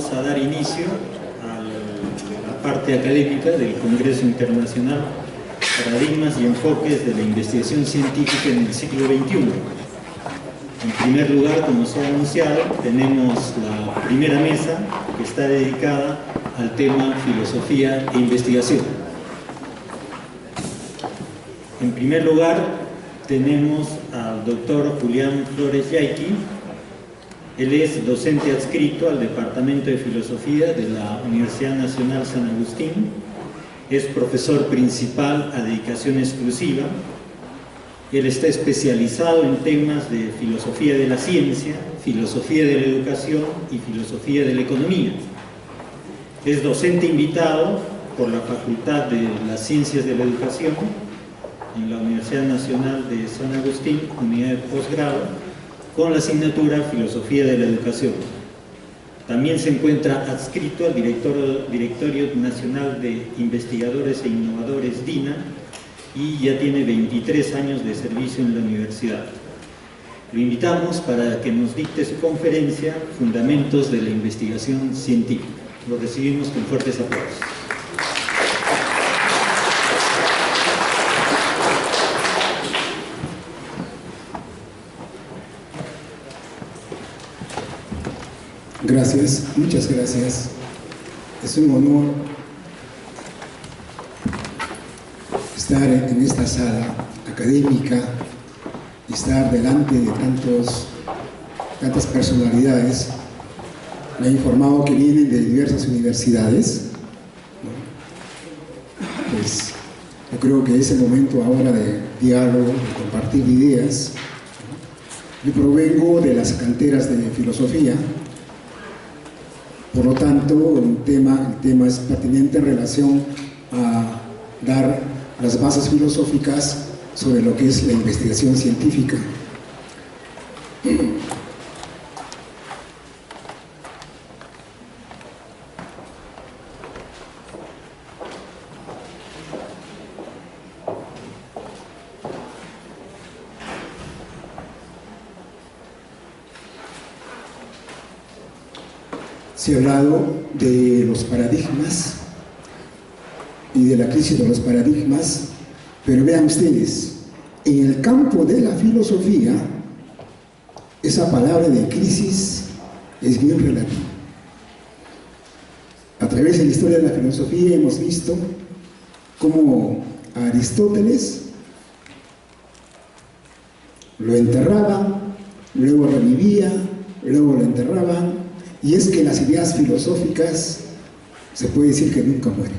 vamos a dar inicio a la parte académica del Congreso Internacional Paradigmas y Enfoques de la Investigación Científica en el siglo XXI. En primer lugar, como se ha anunciado, tenemos la primera mesa que está dedicada al tema filosofía e investigación. En primer lugar, tenemos al doctor Julián Flores Yaiqui. Él es docente adscrito al Departamento de Filosofía de la Universidad Nacional San Agustín. Es profesor principal a dedicación exclusiva. Él está especializado en temas de filosofía de la ciencia, filosofía de la educación y filosofía de la economía. Es docente invitado por la Facultad de las Ciencias de la Educación en la Universidad Nacional de San Agustín, unidad de posgrado, con la asignatura Filosofía de la Educación. También se encuentra adscrito al Directorio Nacional de Investigadores e Innovadores, DINA, y ya tiene 23 años de servicio en la universidad. Lo invitamos para que nos dicte su conferencia Fundamentos de la Investigación Científica. Lo recibimos con fuertes aplausos. Gracias, muchas gracias. Es un honor estar en esta sala académica y estar delante de tantas personalidades. Me ha informado que vienen de diversas universidades, ¿no? Pues yo creo que es el momento ahora de diálogo, de compartir ideas, ¿no? Yo provengo de las canteras de filosofía. Por lo tanto, el tema es pertinente en relación a dar las bases filosóficas sobre lo que es la investigación científica. Se ha hablado de los paradigmas y de la crisis de los paradigmas, pero vean ustedes, en el campo de la filosofía, esa palabra de crisis es bien relativa. A través de la historia de la filosofía hemos visto cómo a Aristóteles lo enterraban, luego revivía, luego lo enterraban. Y es que las ideas filosóficas se puede decir que nunca mueren.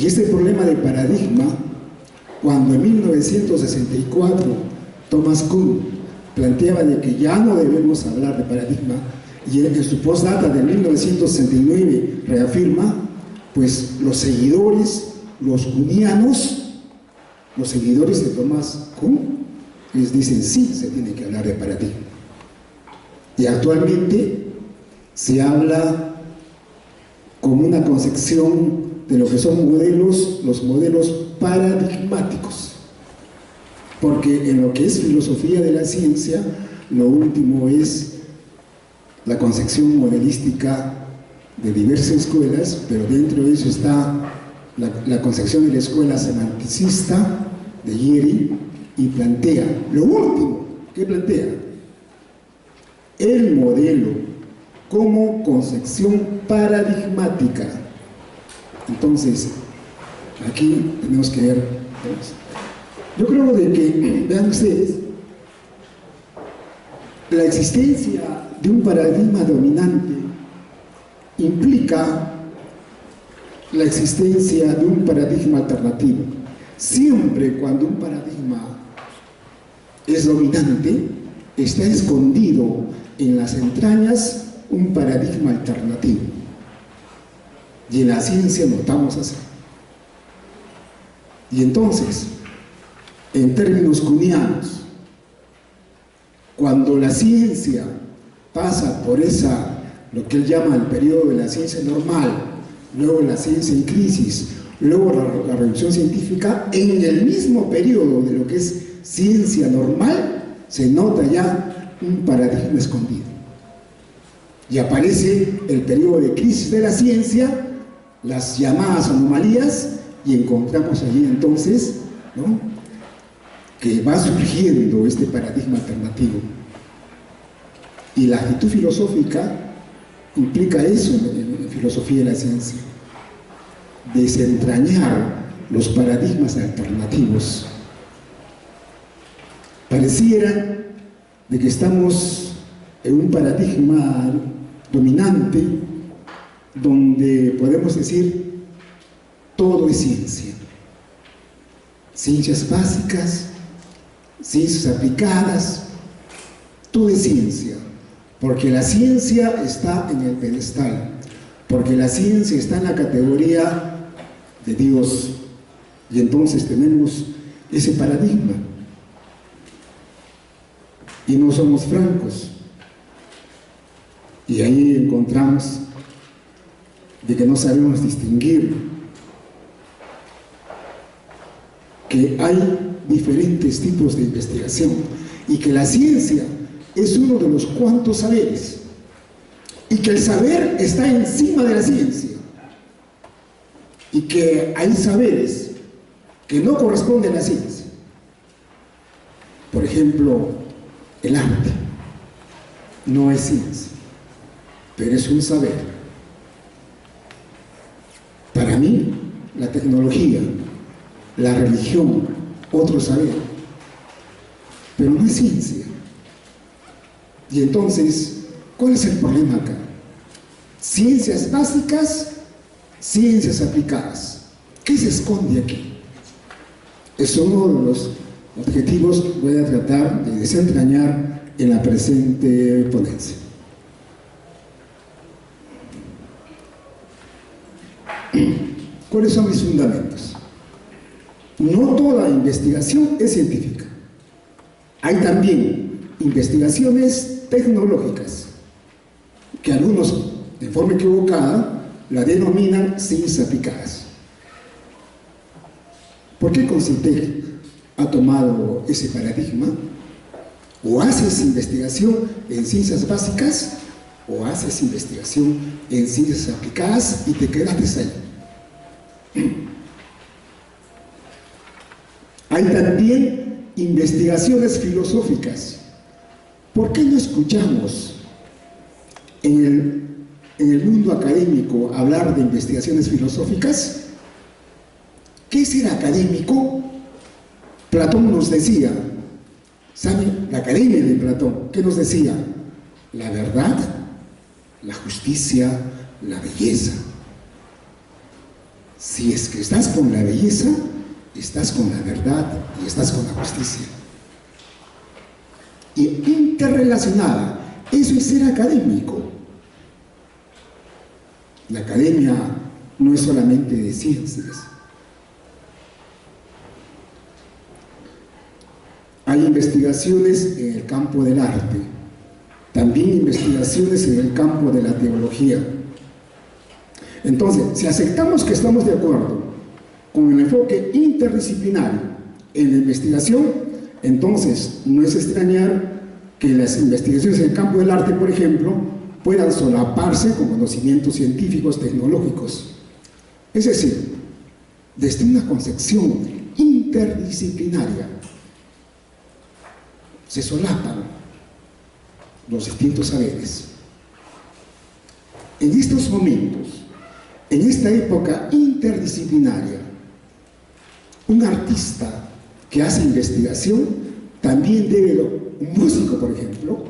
Y este problema de paradigma, cuando en 1964 Thomas Kuhn planteaba de que ya no debemos hablar de paradigma, y en su postdata de 1969 reafirma, pues los seguidores, los kuhnianos, los seguidores de Thomas Kuhn, les dicen sí, se tiene que hablar de paradigma. Y actualmente se habla como una concepción de lo que son los modelos paradigmáticos, porque en lo que es filosofía de la ciencia, lo último es la concepción modelística de diversas escuelas, pero dentro de eso está la concepción de la escuela semanticista de Yeri, y plantea, lo último que plantea, el modelo como concepción paradigmática. Entonces, aquí tenemos que ver, yo creo de que, vean ustedes, la existencia de un paradigma dominante implica la existencia de un paradigma alternativo. Siempre cuando un paradigma es dominante, está escondido en las entrañas un paradigma alternativo. Y en la ciencia notamos así. Y entonces, en términos kuhnianos, cuando la ciencia pasa por lo que él llama el periodo de la ciencia normal, luego la ciencia en crisis, luego la revolución científica, en el mismo periodo de lo que es ciencia normal, se nota ya un paradigma escondido. Y aparece el periodo de crisis de la ciencia, las llamadas anomalías, y encontramos allí entonces, ¿no?, que va surgiendo este paradigma alternativo. Y la actitud filosófica implica eso en filosofía de la ciencia: desentrañar los paradigmas alternativos. Pareciera de que estamos en un paradigma dominante donde podemos decir todo es ciencia. Ciencias básicas, ciencias aplicadas, todo es ciencia, porque la ciencia está en el pedestal, porque la ciencia está en la categoría de Dios, y entonces tenemos ese paradigma. Y no somos francos, y ahí encontramos de que no sabemos distinguir que hay diferentes tipos de investigación y que la ciencia es uno de los cuantos saberes y que el saber está encima de la ciencia y que hay saberes que no corresponden a la ciencia. Por ejemplo, el arte no es ciencia, pero es un saber. Para mí, la tecnología, la religión, otro saber, pero no es ciencia. Y entonces, ¿cuál es el problema acá? Ciencias básicas, ciencias aplicadas. ¿Qué se esconde aquí? Es uno de los objetivos que voy a tratar de desentrañar en la presente ponencia. ¿Cuáles son mis fundamentos? No toda investigación es científica. Hay también investigaciones tecnológicas, que algunos, de forma equivocada, la denominan ciencias aplicadas. ¿Por qué Concitec ha tomado ese paradigma? O haces investigación en ciencias básicas, o haces investigación en ciencias aplicadas y te quedaste ahí. Hay también investigaciones filosóficas. ¿Por qué no escuchamos en el mundo académico hablar de investigaciones filosóficas? ¿Qué es ser académico? Platón nos decía, ¿saben? La academia de Platón, ¿qué nos decía? La verdad, la justicia, la belleza. Si es que estás con la belleza, estás con la verdad y estás con la justicia. Y interrelacionada, eso es ser académico. La academia no es solamente de ciencias. Hay investigaciones en el campo del arte, también investigaciones en el campo de la teología. Entonces, si aceptamos que estamos de acuerdo con el enfoque interdisciplinario en la investigación, entonces no es extrañar que las investigaciones en el campo del arte, por ejemplo, puedan solaparse con conocimientos científicos, tecnológicos. Es decir, desde una concepción interdisciplinaria se solapan los distintos saberes. En estos momentos, en esta época interdisciplinaria, un artista que hace investigación también un músico, por ejemplo,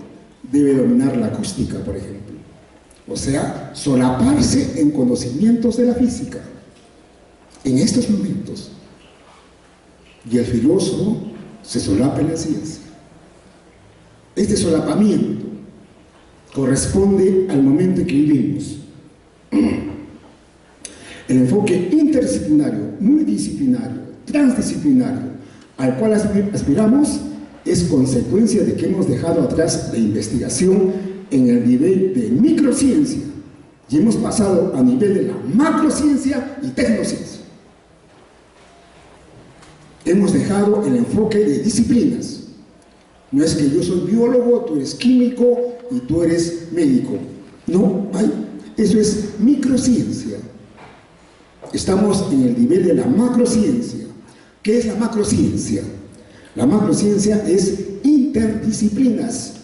debe dominar la acústica, por ejemplo. O sea, solaparse en conocimientos de la física. En estos momentos. Y el filósofo se solapa en la ciencia. Este solapamiento corresponde al momento en que vivimos. El enfoque interdisciplinario, multidisciplinario, transdisciplinario, al cual aspiramos, es consecuencia de que hemos dejado atrás la investigación en el nivel de microciencia y hemos pasado a nivel de la macrociencia y tecnociencia. Hemos dejado el enfoque de disciplinas. No es que yo soy biólogo, tú eres químico y tú eres médico. No hay, eso es microciencia. Estamos en el nivel de la macrociencia. ¿Qué es la macrociencia? La macrociencia es interdisciplinas.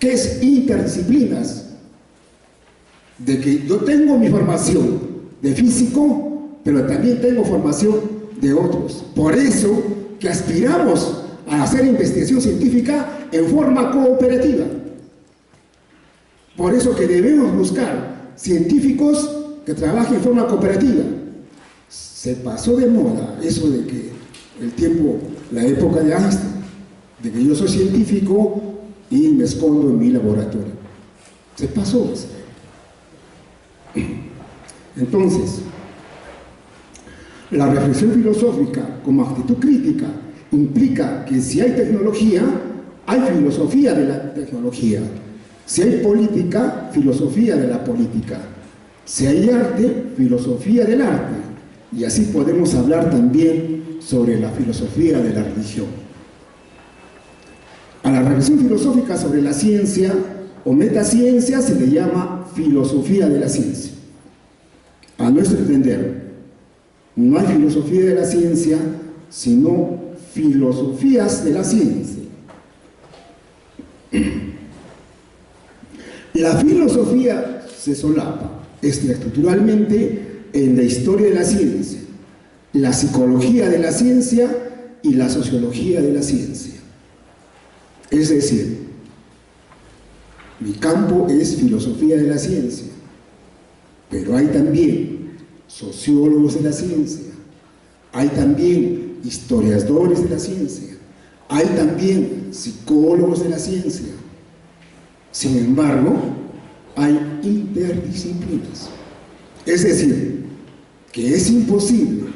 ¿Qué es interdisciplinas? De que yo tengo mi formación de físico, pero también tengo formación de otros. Por eso que aspiramos a hacer investigación científica en forma cooperativa. Por eso que debemos buscar científicos que trabajen en forma cooperativa. Se pasó de moda eso de que el tiempo, la época de Einstein, de que yo soy científico y me escondo en mi laboratorio. Se pasó. Entonces, la reflexión filosófica como actitud crítica implica que si hay tecnología, hay filosofía de la tecnología. Si hay política, filosofía de la política. Si hay arte, filosofía del arte. Y así podemos hablar también sobre la filosofía de la religión. A la reflexión filosófica sobre la ciencia o metaciencia se le llama filosofía de la ciencia. A nuestro entender, no hay filosofía de la ciencia, sino filosofías de la ciencia. La filosofía se solapa estructuralmente en la historia de la ciencia, la psicología de la ciencia y la sociología de la ciencia. Es decir, mi campo es filosofía de la ciencia, pero hay también sociólogos de la ciencia, hay también historiadores de la ciencia, hay también psicólogos de la ciencia. Sin embargo, hay interdisciplinas. Es decir, que es imposible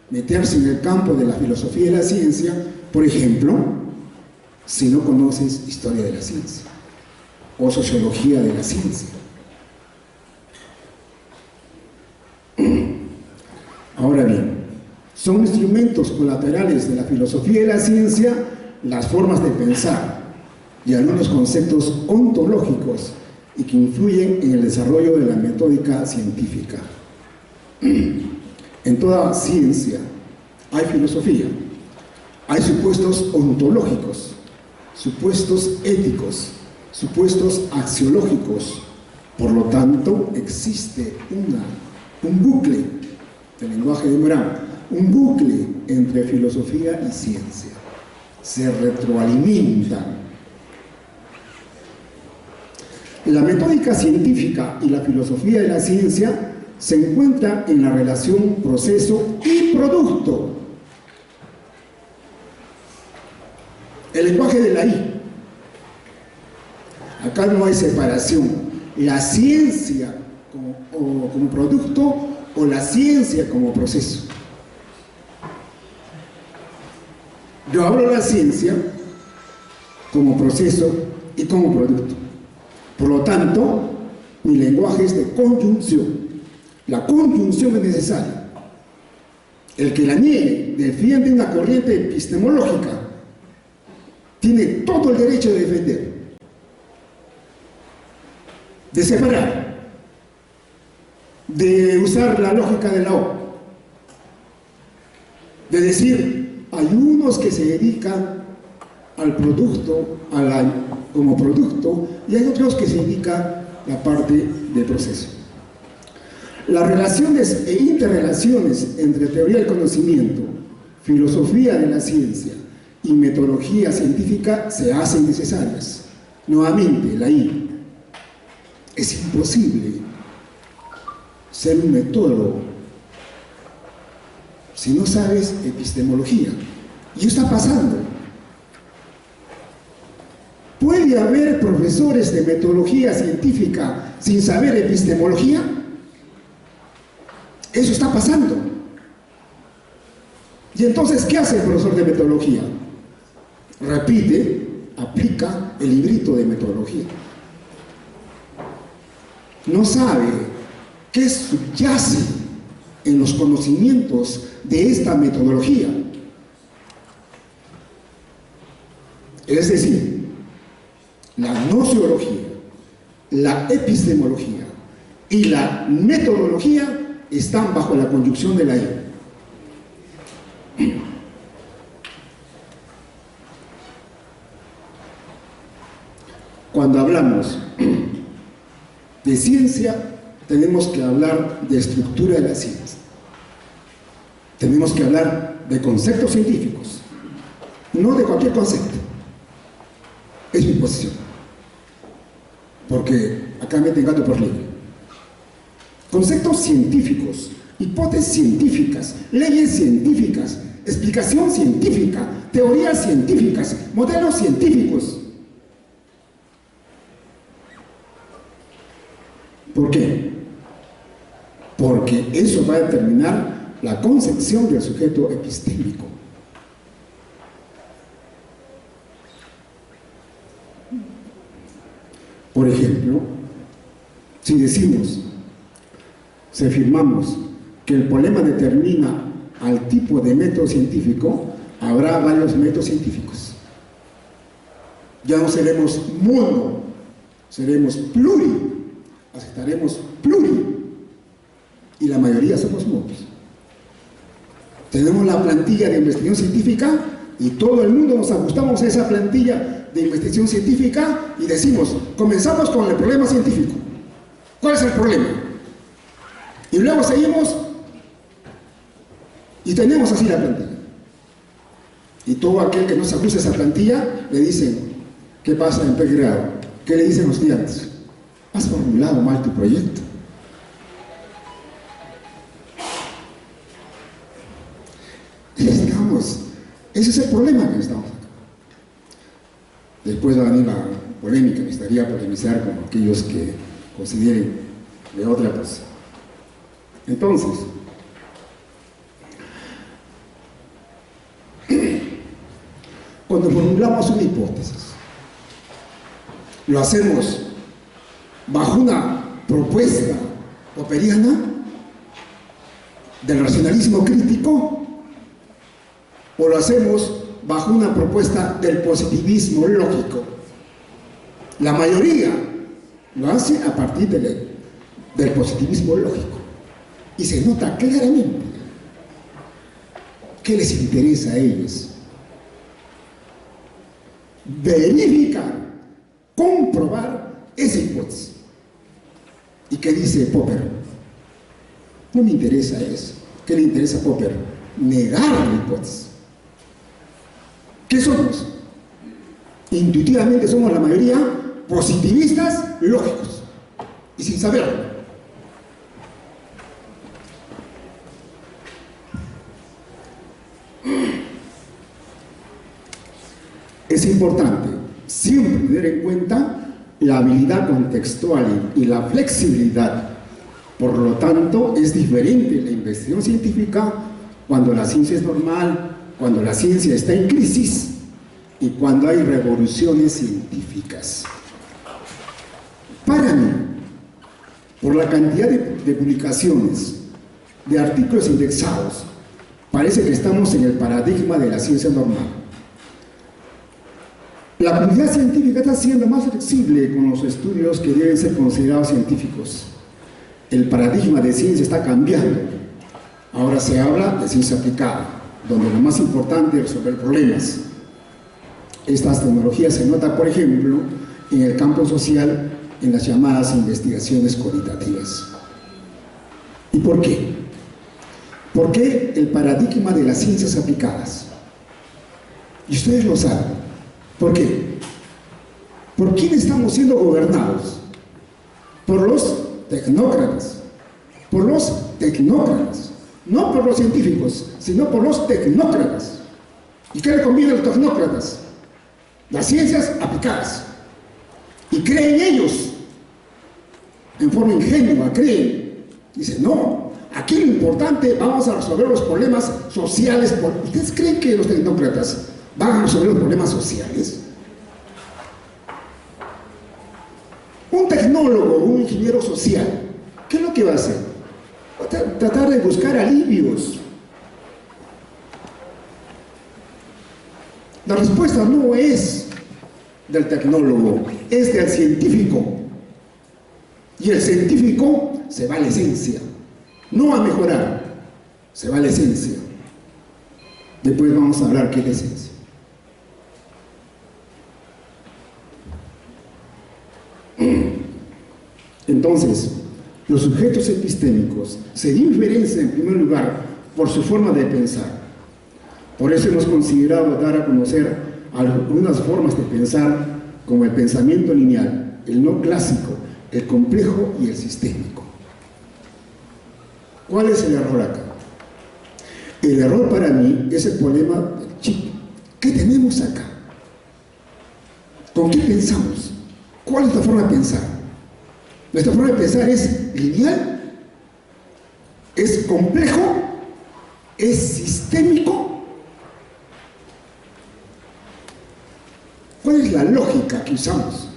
meterse en el campo de la filosofía de la ciencia, por ejemplo, si no conoces historia de la ciencia o sociología de la ciencia. Ahora bien, son instrumentos colaterales de la filosofía de la ciencia las formas de pensar y algunos conceptos ontológicos y que influyen en el desarrollo de la metódica científica. En toda ciencia hay filosofía, hay supuestos ontológicos, supuestos éticos, supuestos axiológicos. Por lo tanto, existe un bucle del lenguaje de Morán, un bucle entre filosofía y ciencia. Se retroalimentan. La metódica científica y la filosofía de la ciencia se encuentran en la relación proceso y producto. El lenguaje de la I. Acá no hay separación. La ciencia como producto o la ciencia como proceso. Yo hablo de la ciencia como proceso y como producto. Por lo tanto, mi lenguaje es de conjunción. La conjunción es necesaria. El que la niegue defiende una corriente epistemológica. Tiene todo el derecho de defender, de separar, de usar la lógica de la O, de decir, hay unos que se dedican al producto, como producto, y hay otros que se dedican la parte del proceso. Las relaciones e interrelaciones entre teoría del conocimiento, filosofía de la ciencia y metodología científica se hacen necesarias. Nuevamente, la I. Es imposible ser un metólogo si no sabes epistemología. Y eso está pasando. ¿Puede haber profesores de metodología científica sin saber epistemología? Eso está pasando. Y entonces, ¿qué hace el profesor de metodología? Repite, aplica el librito de metodología. No sabe qué subyace en los conocimientos de esta metodología. Es decir, la gnoseología, la epistemología y la metodología están bajo la conjunción de la E. Cuando hablamos de ciencia, tenemos que hablar de estructura de la ciencia. Tenemos que hablar de conceptos científicos, no de cualquier concepto. Es mi posición. Porque acá meten gato por liebre. Conceptos científicos, hipótesis científicas, leyes científicas, explicación científica, teorías científicas, modelos científicos. ¿Por qué? Porque eso va a determinar la concepción del sujeto epistémico. Por ejemplo, si decimos, si afirmamos que el problema determina al tipo de método científico, habrá varios métodos científicos. Ya no seremos mono, seremos pluri, aceptaremos pluri, y la mayoría somos monos. Tenemos la plantilla de investigación científica y todo el mundo nos ajustamos a esa plantilla de investigación científica y decimos, comenzamos con el problema científico. ¿Cuál es el problema? Y luego seguimos y tenemos así la plantilla. Y todo aquel que no se ajusta a esa plantilla le dicen, ¿qué pasa en pregrado? ¿Qué le dicen los estudiantes? Has formulado mal tu proyecto. Ese es el problema que estamos acá. Después va a venir la polémica, me estaría polemizar con aquellos que consideren de otra cosa. Entonces, cuando formulamos una hipótesis, lo hacemos bajo una propuesta popperiana del racionalismo crítico, o lo hacemos bajo una propuesta del positivismo lógico. La mayoría lo hace a partir del positivismo lógico. Y se nota claramente qué les interesa a ellos. Verificar, comprobar esa hipótesis. ¿Y qué dice Popper? No me interesa eso. ¿Qué le interesa a Popper? Negar la hipótesis. ¿Qué somos? Intuitivamente somos la mayoría positivistas lógicos y sin saberlo. Es importante siempre tener en cuenta la habilidad contextual y la flexibilidad. Por lo tanto, es diferente la investigación científica cuando la ciencia es normal, cuando la ciencia está en crisis y cuando hay revoluciones científicas. Para mí, por la cantidad de publicaciones, de artículos indexados, parece que estamos en el paradigma de la ciencia normal. La comunidad científica está siendo más flexible con los estudios que deben ser considerados científicos. El paradigma de ciencia está cambiando. Ahora se habla de ciencia aplicada, donde lo más importante es resolver problemas. Estas tecnologías se notan, por ejemplo, en el campo social, en las llamadas investigaciones cualitativas. ¿Y por qué? ¿Por qué el paradigma de las ciencias aplicadas? Y ustedes lo saben. ¿Por qué? ¿Por quién estamos siendo gobernados? Por los tecnócratas. Por los tecnócratas. No por los científicos, sino por los tecnócratas. ¿Y qué le conviene a los tecnócratas? Las ciencias aplicadas. Y creen ellos, en forma ingenua, creen. Dicen, no, aquí lo importante, vamos a resolver los problemas sociales. ¿Ustedes creen que los tecnócratas van a resolver los problemas sociales? Un tecnólogo, un ingeniero social, ¿qué es lo que va a hacer? Va a tratar de buscar alivios. La respuesta no es del tecnólogo, es del científico. Y el científico se va a la esencia, no a mejorar, se va a la esencia. Después vamos a hablar qué es la esencia. Entonces, los sujetos epistémicos se diferencian en primer lugar por su forma de pensar. Por eso hemos considerado dar a conocer algunas formas de pensar como el pensamiento lineal, el no clásico, el complejo y el sistémico. ¿Cuál es el error acá? El error para mí es el problema del chip. ¿Qué tenemos acá? ¿Con qué pensamos? ¿Cuál es nuestra forma de pensar? Nuestra forma de pensar es lineal, es complejo, es sistémico. ¿Cuál es la lógica que usamos?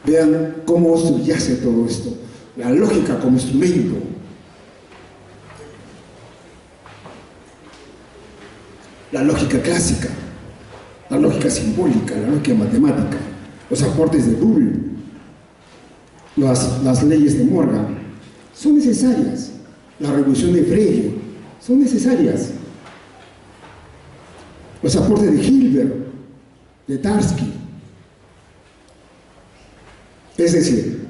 Vean cómo subyace todo esto. La lógica como instrumento. La lógica clásica, la lógica simbólica, la lógica matemática, los aportes de Boole, las leyes de Morgan, son necesarias. La revolución de Freire, son necesarias. Los aportes de Hilbert, de Tarski. Es decir,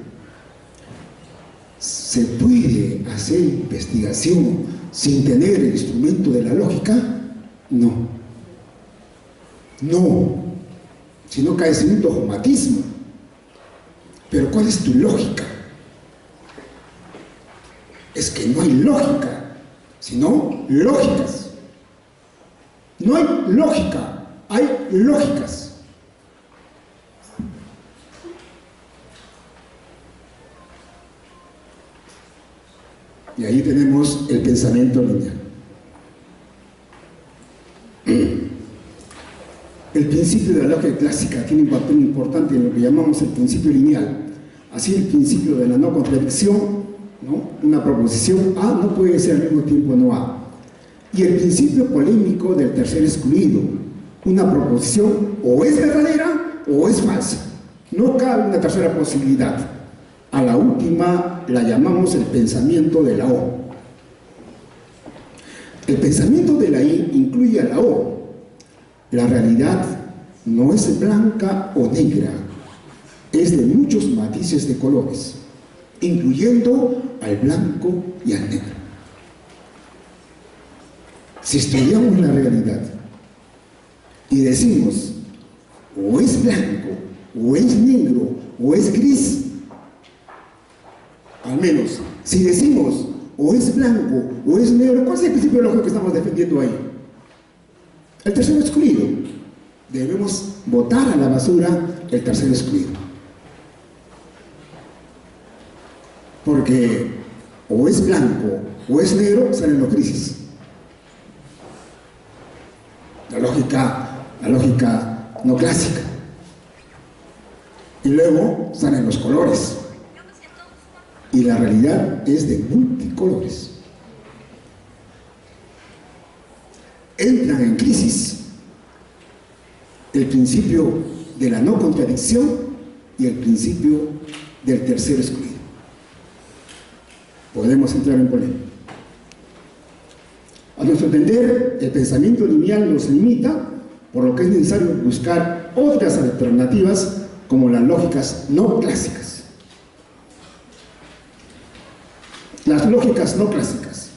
¿se puede hacer investigación sin tener el instrumento de la lógica? No. No. Si no caes en un dogmatismo. Pero ¿cuál es tu lógica? Es que no hay lógica, sino lógicas. No hay lógica, hay lógicas. Y ahí tenemos el pensamiento lineal. El principio de la lógica clásica tiene un papel importante en lo que llamamos el principio lineal. Así, el principio de la no contradicción, ¿no? Una proposición A no puede ser al mismo tiempo no A. Y el principio polémico del tercer excluido. Una proposición o es verdadera o es falsa. No cabe una tercera posibilidad. A la última la llamamos el pensamiento de la O. El pensamiento de la I incluye a la O. La realidad no es blanca o negra, es de muchos matices de colores, incluyendo al blanco y al negro. Si estudiamos la realidad y decimos o es blanco, o es negro, o es gris, al menos, si decimos o es blanco o es negro, ¿cuál es el principio lógico que estamos defendiendo ahí? El tercero excluido. Debemos botar a la basura el tercero excluido. Porque o es blanco o es negro, salen los grises. La lógica no clásica. Y luego salen los colores. Y la realidad es de multicolores. Entran en crisis el principio de la no contradicción y el principio del tercer excluido. Podemos entrar en polémica. A nuestro entender, el pensamiento lineal nos limita, por lo que es necesario buscar otras alternativas como las lógicas no clásicas. Las lógicas no clásicas.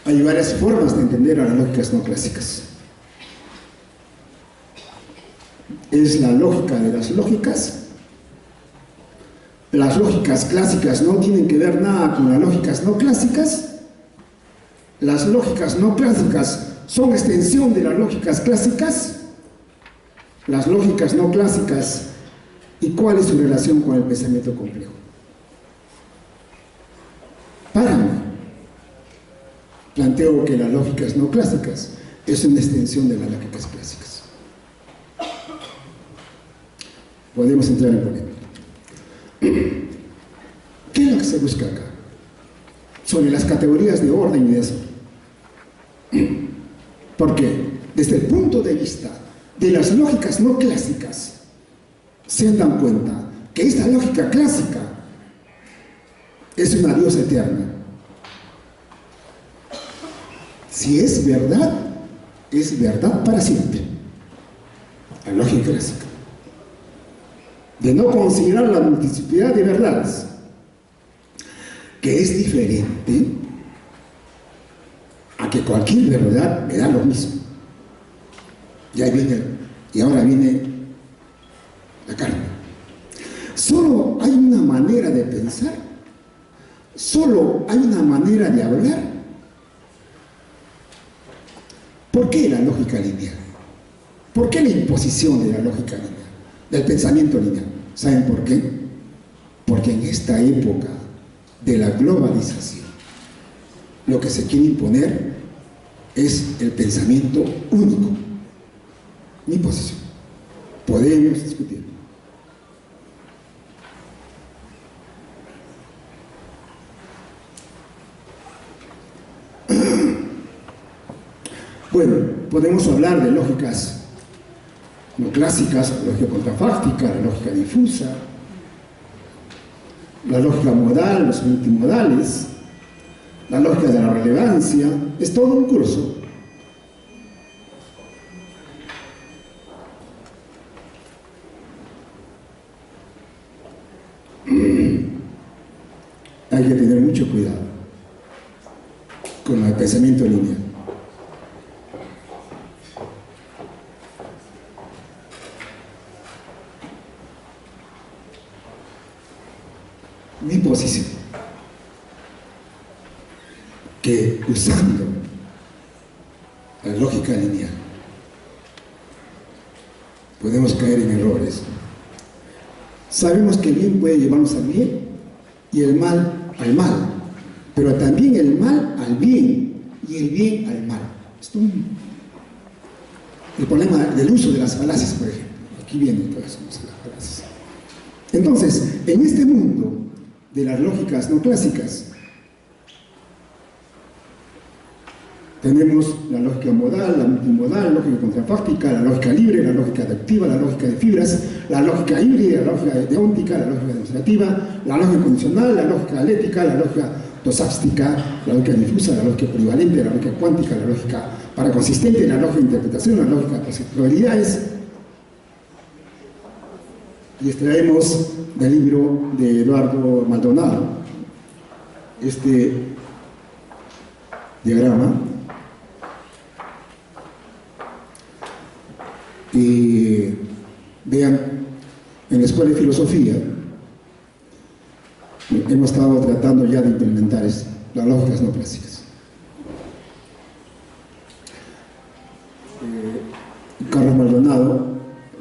Hay varias formas de entender a las lógicas no clásicas. Es la lógica de las lógicas. Las lógicas clásicas no tienen que ver nada con las lógicas no clásicas. Las lógicas no clásicas son extensión de las lógicas clásicas. Las lógicas no clásicas, ¿y cuál es su relación con el pensamiento complejo? Para mí, planteo que las lógicas no clásicas es una extensión de las lógicas clásicas. Podemos entrar en polémica. ¿Qué es lo que se busca acá? Sobre las categorías de orden y desorden. Porque desde el punto de vista de las lógicas no clásicas se dan cuenta que esta lógica clásica es una diosa eterna. Si es verdad para siempre. La lógica clásica. De no considerar la multiplicidad de verdades, que es diferente a que cualquier verdad me da lo mismo. Y ahora viene la carne. Solo hay una manera de pensar, solo hay una manera de hablar. ¿Por qué la lógica lineal? ¿Por qué la imposición de la lógica lineal? Del pensamiento lineal. ¿Saben por qué? Porque en esta época de la globalización, lo que se quiere imponer es el pensamiento único. Mi posición. Podemos discutir. Bueno, podemos hablar de lógicas no clásicas, la lógica contrafáctica, la lógica difusa, la lógica modal, los multimodales, la lógica de la relevancia. Es todo un curso. Hay que tener mucho cuidado con el pensamiento lineal. Mi posición, que usando la lógica lineal podemos caer en errores. Sabemos que el bien puede llevarnos al bien y el mal al mal, pero también el mal al bien y el bien al mal. Esto es el problema del uso de las falacias, por ejemplo. Aquí viene todo eso, las falacias. Entonces, en este mundo de las lógicas no clásicas, tenemos la lógica modal, la multimodal, la lógica contrafáctica, la lógica libre, la lógica adaptiva, la lógica de fibras, la lógica híbrida, la lógica deóntica, la lógica demostrativa, la lógica condicional, la lógica dialéctica, la lógica dosáctica, la lógica difusa, la lógica polivalente, la lógica cuántica, la lógica paraconsistente, la lógica de interpretación, la lógica de probabilidades. Y extraemos del libro de Eduardo Maldonado este diagrama. Y vean, en la Escuela de Filosofía hemos estado tratando ya de implementar las lógicas no clásicas. Carlos Maldonado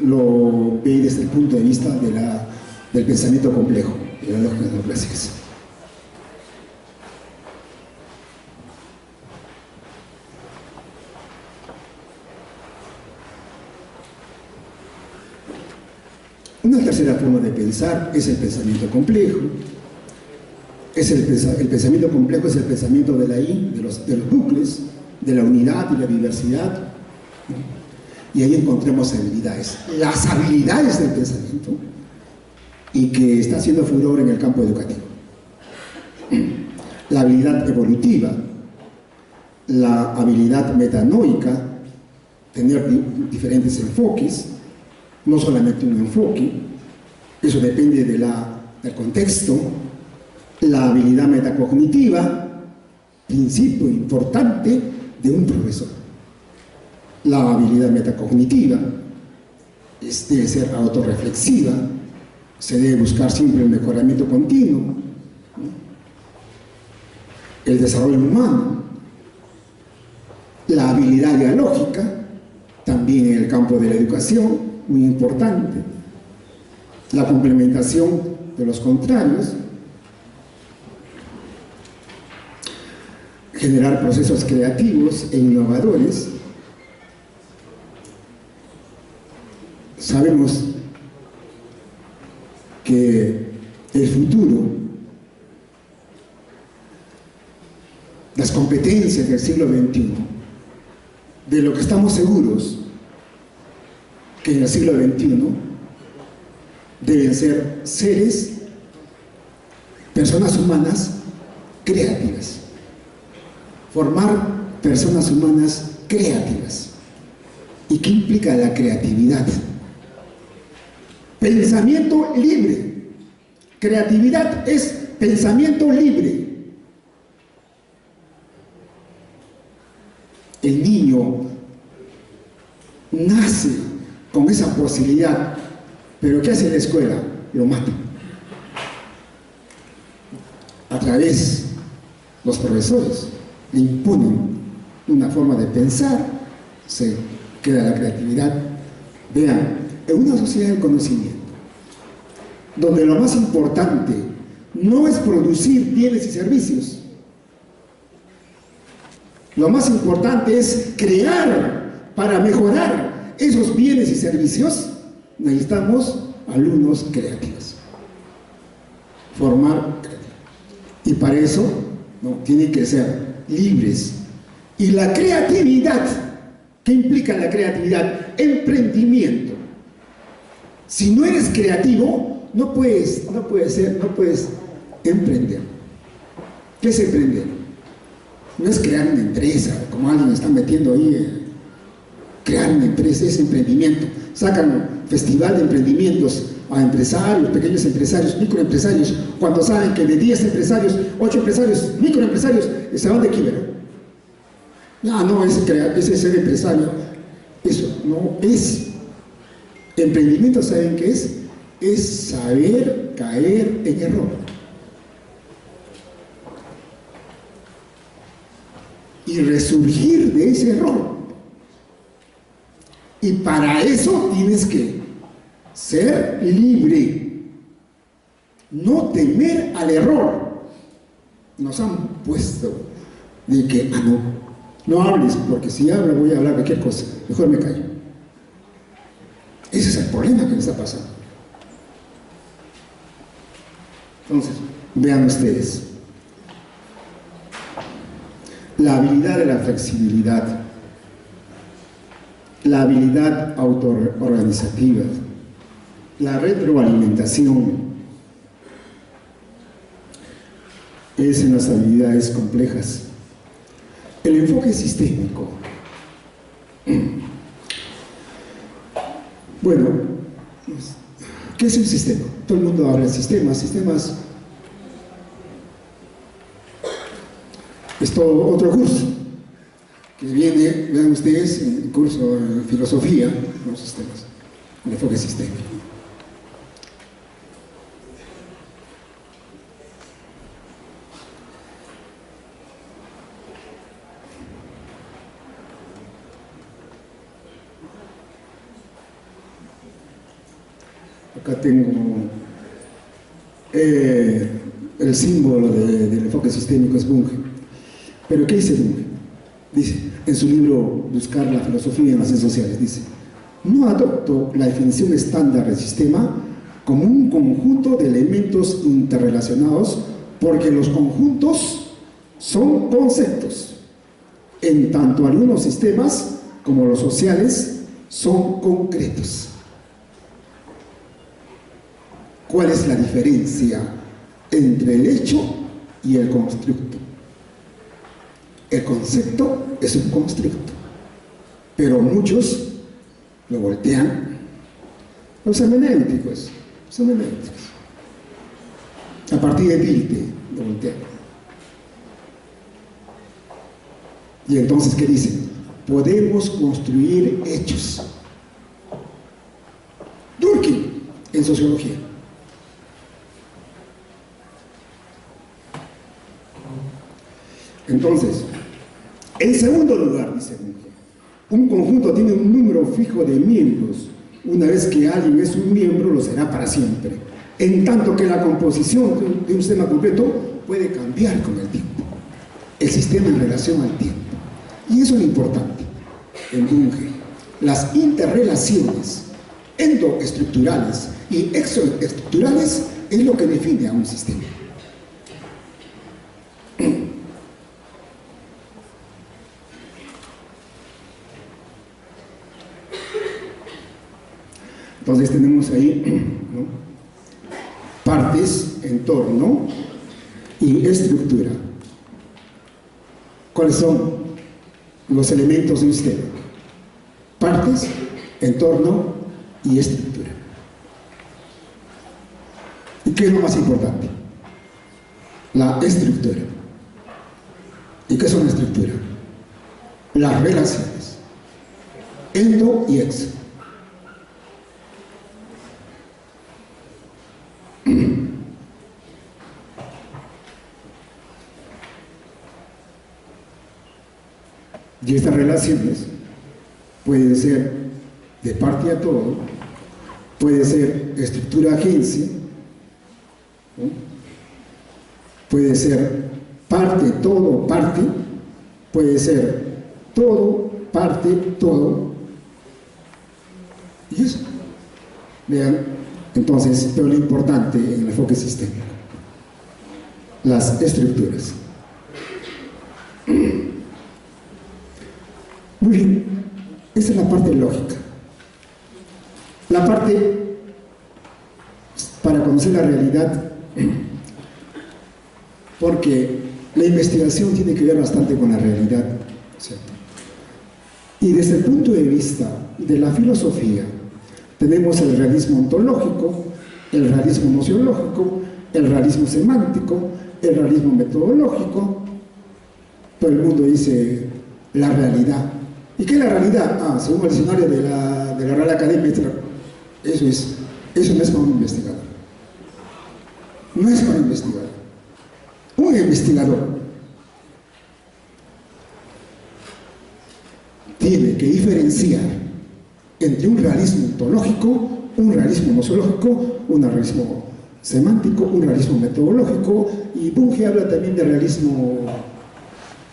lo ve desde el punto de vista del pensamiento complejo, de las lógicas no clásicas. Una tercera forma de pensar es el pensamiento complejo. El pensamiento complejo es el pensamiento de la I, de los bucles, de la unidad y la diversidad. Y ahí encontramos habilidades, las habilidades del pensamiento, y que está haciendo furor en el campo educativo. La habilidad evolutiva, la habilidad metanoica, tener diferentes enfoques, no solamente un enfoque, eso depende del contexto. La habilidad metacognitiva, principio importante de un profesor. La habilidad metacognitiva debe ser autorreflexiva, se debe buscar siempre el mejoramiento continuo, ¿no? El desarrollo humano, la habilidad dialógica, también en el campo de la educación, muy importante, la complementación de los contrarios, generar procesos creativos e innovadores. Sabemos que el futuro, las competencias del siglo XXI, de lo que estamos seguros, que en el siglo XXI deben ser seres, personas humanas creativas. Formar personas humanas creativas. ¿Y qué implica la creatividad? Pensamiento libre. Creatividad es pensamiento libre. El niño nace con esa posibilidad, pero ¿qué hace la escuela? Lo mata. A través de los profesores le imponen una forma de pensar, se queda la creatividad. Vean, en una sociedad del conocimiento, donde lo más importante no es producir bienes y servicios, lo más importante es crear para mejorar esos bienes y servicios, necesitamos alumnos creativos, formar creativos. Y para eso tienen que ser libres. Y la creatividad, ¿qué implica la creatividad? Emprendimiento. Si no eres creativo, no puedes emprender. ¿Qué es emprender? No es crear una empresa, como alguien está metiendo ahí. Crear una empresa es emprendimiento. Sacan festival de emprendimientos a empresarios, pequeños empresarios, microempresarios, cuando saben que de 10 empresarios, 8 empresarios, microempresarios, se van de quiebra. No, ese ser empresario, eso no es. Emprendimiento, ¿saben qué es? Es saber caer en error. Y resurgir de ese error. Y para eso tienes que ser libre, no temer al error. Nos han puesto de que, no hables, porque si hablo voy a hablar de cualquier cosa, mejor me callo. Ese es el problema que me está pasando. Entonces, vean ustedes, la habilidad de la flexibilidad, la habilidad autoorganizativa, la retroalimentación, es en las habilidades complejas. El enfoque sistémico. Bueno, ¿qué es un sistema? Todo el mundo habla de sistemas. Es todo otro curso que viene, vean ustedes, en el curso de filosofía, los sistemas, el enfoque sistémico. Acá tengo el símbolo del enfoque sistémico, es Bunge. Pero ¿qué dice Bunge? Dice, en su libro Buscar la filosofía en las ciencias sociales, dice: no adopto la definición estándar del sistema como un conjunto de elementos interrelacionados, porque los conjuntos son conceptos, en tanto algunos sistemas, como los sociales, son concretos. ¿Cuál es la diferencia entre el hecho y el constructo? El concepto es un constructo, pero muchos lo voltean. Los hermenéuticos, a partir de Dilthey lo voltean. Y entonces, ¿qué dicen? Podemos construir hechos. Durkheim, en sociología. Entonces, en segundo lugar, dice Bunge, un conjunto tiene un número fijo de miembros. Una vez que alguien es un miembro, lo será para siempre. En tanto que la composición de un sistema completo puede cambiar con el tiempo. El sistema en relación al tiempo. Y eso es lo importante en Bunge. Las interrelaciones endoestructurales y exoestructurales es lo que define a un sistema. Entonces tenemos ahí, ¿no?, partes, entorno y estructura. ¿Cuáles son los elementos de un sistema? Partes, entorno y estructura. ¿Y qué es lo más importante? La estructura. ¿Y qué son la estructura? Las relaciones, endo y exo. Y estas relaciones pueden ser de parte a todo, puede ser estructura-agencia, ¿no?, puede ser parte, todo, parte, puede ser todo, parte, todo. Y eso, vean, entonces, todo lo importante en el enfoque sistémico, las estructuras. Muy bien, esa es la parte lógica. La parte para conocer la realidad, porque la investigación tiene que ver bastante con la realidad, ¿cierto? Y desde el punto de vista de la filosofía, tenemos el realismo ontológico, el realismo nociológico, el realismo semántico, el realismo metodológico. Todo el mundo dice la realidad. ¿Y qué es la realidad? Según el diccionario de la Real Academia, eso no es para un investigador. No es para un investigador. Un investigador tiene que diferenciar entre un realismo ontológico, un realismo nociológico, un realismo semántico, un realismo metodológico, y Bunge habla también de realismo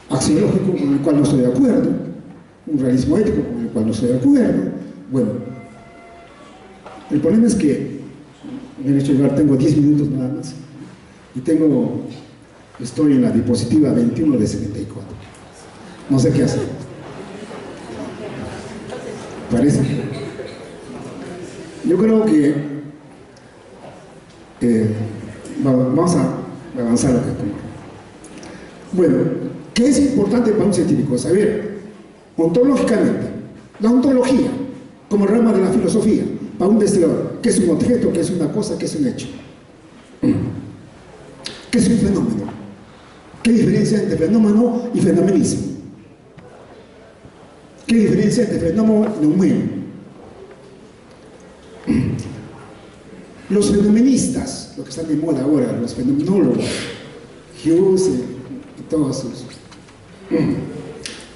axiológico, con el cual no estoy de acuerdo, un realismo ético, con el cual no estoy de acuerdo. Bueno, el problema es que me han hecho llegar, tengo 10 minutos nada más, y estoy en la diapositiva 21 de 74. No sé qué hacer. Parece. Yo creo que vamos a avanzar a esto. Bueno, ¿qué es importante para un científico? Saber, ontológicamente, la ontología, como rama de la filosofía, para un investigador, ¿qué es un objeto, qué es una cosa, qué es un hecho? ¿Qué es un fenómeno? ¿Qué diferencia entre fenómeno y fenomenismo? ¿Qué diferencia entre fenómeno y neumeno? Los fenomenistas, lo que están de moda ahora, los fenomenólogos, Hughes y todos esos.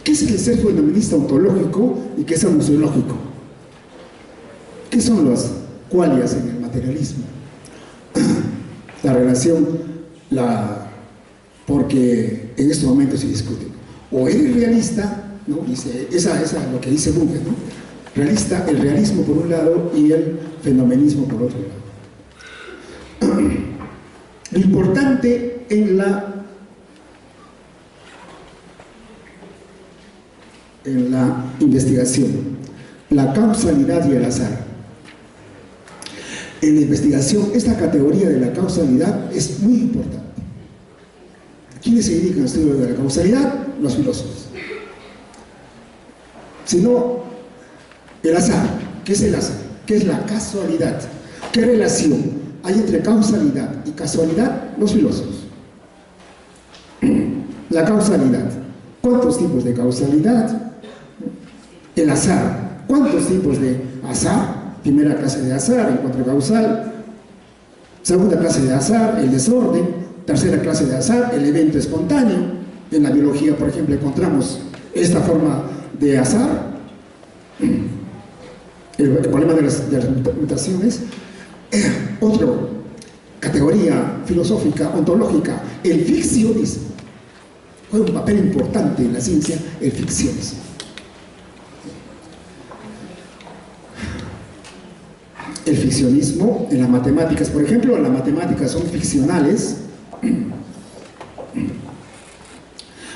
¿Qué es el ser fenomenista ontológico y qué es el museológico? ¿Qué son las qualias en el materialismo? La relación, porque en este momento se discute. O eres realista, ¿no? Dice, esa es lo que dice Bunge, ¿no? Realista, el realismo por un lado y el fenomenismo por otro lado. Lo importante en la investigación, la causalidad y el azar. En la investigación, esta categoría de la causalidad es muy importante. ¿Quiénes se dedican al estudio de la causalidad? Los filósofos. Sino el azar. ¿Qué es el azar? ¿Qué es la casualidad? ¿Qué relación hay entre causalidad y casualidad? Los filósofos. La causalidad. ¿Cuántos tipos de causalidad? El azar. ¿Cuántos tipos de azar? Primera clase de azar, encuentro causal. Segunda clase de azar, el desorden. Tercera clase de azar, el evento espontáneo. En la biología, por ejemplo, encontramos esta forma de azar. El problema de las mutaciones. Otra categoría filosófica, ontológica, el ficcionismo. Juega un papel importante en la ciencia, el ficcionismo. El ficcionismo en las matemáticas, por ejemplo, las matemáticas son ficcionales.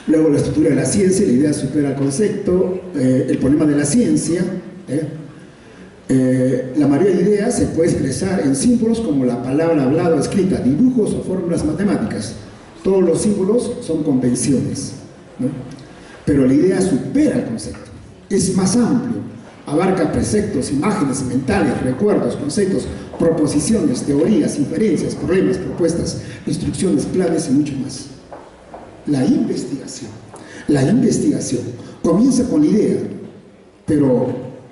Luego la estructura de la ciencia, la idea supera el concepto, el problema de la ciencia, La mayoría de ideas se puede expresar en símbolos como la palabra hablada o escrita, dibujos o fórmulas matemáticas. Todos los símbolos son convenciones, ¿no? Pero la idea supera el concepto, es más amplio, abarca preceptos, imágenes mentales, recuerdos, conceptos, proposiciones, teorías, inferencias, problemas, propuestas, instrucciones, planes y mucho más. La investigación comienza con la idea, pero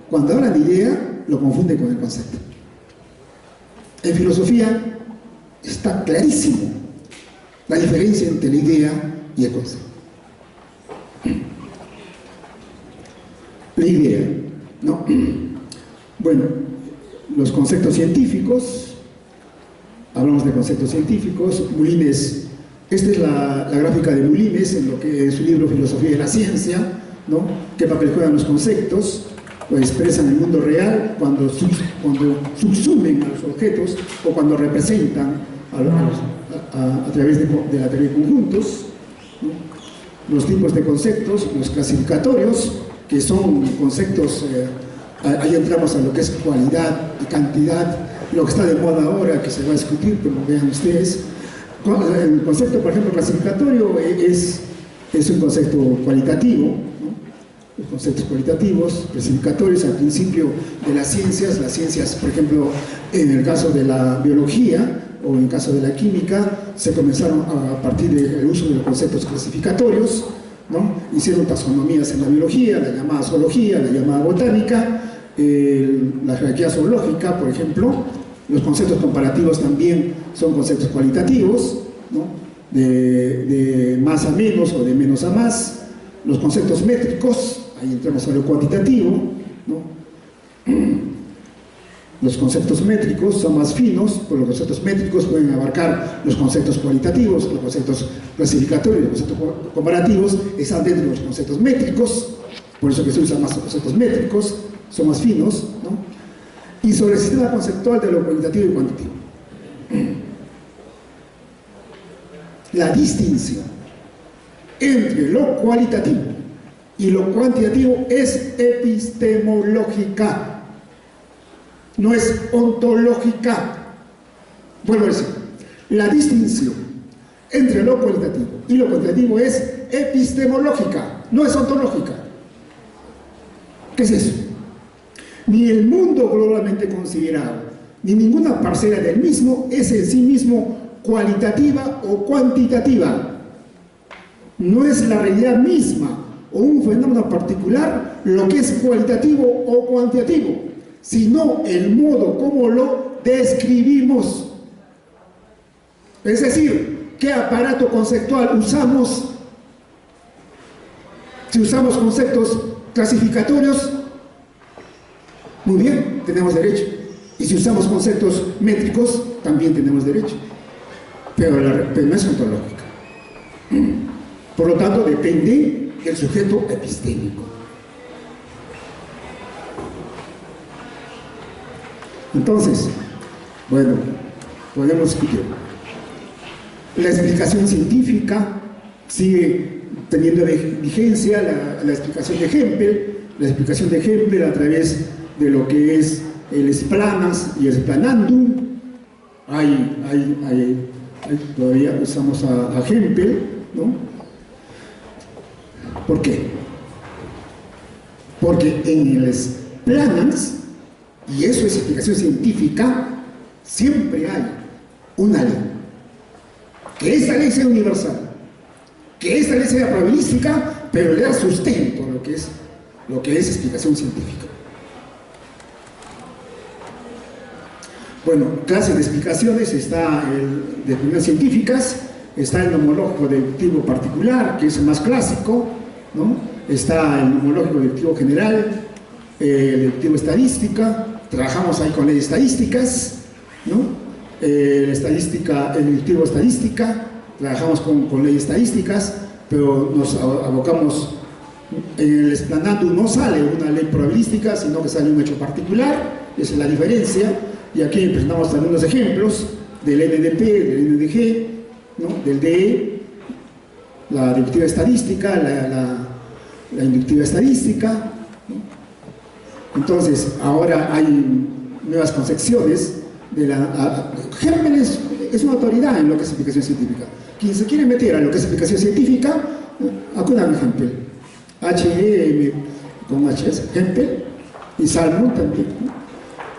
cuando habla de idea lo confunde con el concepto. En filosofía está clarísimo la diferencia entre la idea y el concepto. La idea, ¿no? Bueno, los conceptos científicos, hablamos de conceptos científicos. Moulines, esta es la gráfica de Moulines en lo que es su libro Filosofía de la Ciencia, ¿no? ¿Qué papel juegan los conceptos? Pues expresan el mundo real cuando subsumen a los objetos o cuando representan a través de la teoría de conjuntos, ¿no? Los tipos de conceptos, los clasificatorios, que son conceptos, ahí entramos a lo que es cualidad y cantidad, lo que está de moda ahora, que se va a discutir, pero vean ustedes. El concepto, por ejemplo, clasificatorio es un concepto cualitativo, ¿no? Los conceptos cualitativos, clasificatorios al principio de las ciencias, por ejemplo, en el caso de la biología o en el caso de la química, se comenzaron a partir del uso de los conceptos clasificatorios, ¿no? Hicieron taxonomías en la biología, la llamada zoología, la llamada botánica, la jerarquía zoológica, por ejemplo. Los conceptos comparativos también son conceptos cualitativos, ¿no? De más a menos o de menos a más. Los conceptos métricos, ahí entramos a lo cuantitativo, ¿no? Los conceptos métricos son más finos, pero los conceptos métricos pueden abarcar los conceptos cualitativos, los conceptos clasificatorios, los conceptos comparativos están dentro de los conceptos métricos, por eso que se usan más los conceptos métricos, son más finos, ¿no? Y sobre el sistema conceptual de lo cualitativo y cuantitativo. La distinción entre lo cualitativo y lo cuantitativo es epistemológica, no es ontológica. Vuelvo a decir, la distinción entre lo cualitativo y lo cuantitativo es epistemológica, no es ontológica. ¿Qué es eso? Ni el mundo globalmente considerado, ni ninguna parcela del mismo es en sí mismo cualitativa o cuantitativa. No es la realidad misma o un fenómeno particular lo que es cualitativo o cuantitativo, sino el modo como lo describimos. Es decir, ¿qué aparato conceptual usamos? Si usamos conceptos clasificatorios, muy bien, tenemos derecho. Y si usamos conceptos métricos, también tenemos derecho. Pero no es ontológica. Por lo tanto, depende del sujeto epistémico. Entonces, bueno, podemos discutir. La explicación científica sigue teniendo vigencia, la explicación de Hempel. La explicación de Hempel a través de lo que es el Splanas y el Splanandum. Todavía usamos a Hempel, ¿no? ¿Por qué? Porque en el Splanans, y eso es explicación científica, siempre hay una ley. Que esta ley sea universal, que esta ley sea probabilística, pero le da sustento a lo que es explicación científica. Bueno, clases de explicaciones, está el de primeras científicas, está el nomológico deductivo particular, que es el más clásico, ¿no? Está el nomológico deductivo general, el deductivo estadística, trabajamos ahí con leyes estadísticas, ¿no? El deductivo estadística, trabajamos con leyes estadísticas, pero nos abocamos, en el Splanandum no sale una ley probabilística, sino que sale un hecho particular, esa es la diferencia. Y aquí presentamos algunos ejemplos del NDP, del NDG, ¿no? Del DE, la deductiva estadística, la inductiva estadística, ¿no? Entonces, ahora hay nuevas concepciones de la... Hempel es una autoridad en lo que es explicación científica. Quien se quiere meter a lo que es explicación científica, acudan a Hempel. H-E-M con H-S, Hempel, y Salmon también.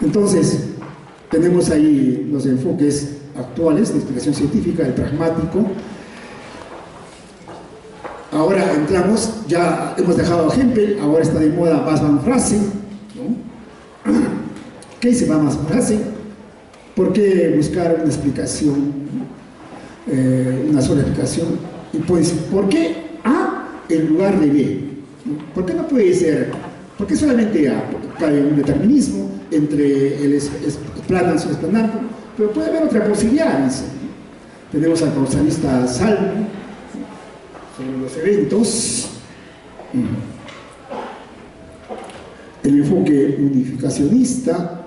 Entonces, tenemos ahí los enfoques actuales de explicación científica, el pragmático. Ahora entramos, ya hemos dejado a Hempel, ahora está de moda Bas van Fraassen, ¿no? ¿Qué dice Bas van Fraassen? ¿Por qué buscar una explicación, una sola explicación? Y pues, ¿por qué A en lugar de B? ¿Por qué no puede ser? ¿Por qué solamente A? Porque cae un determinismo entre el esplanado y el esplanado, pero puede haber otra posibilidad, dice. Tenemos al causalista Salmo sobre los eventos, el enfoque unificacionista,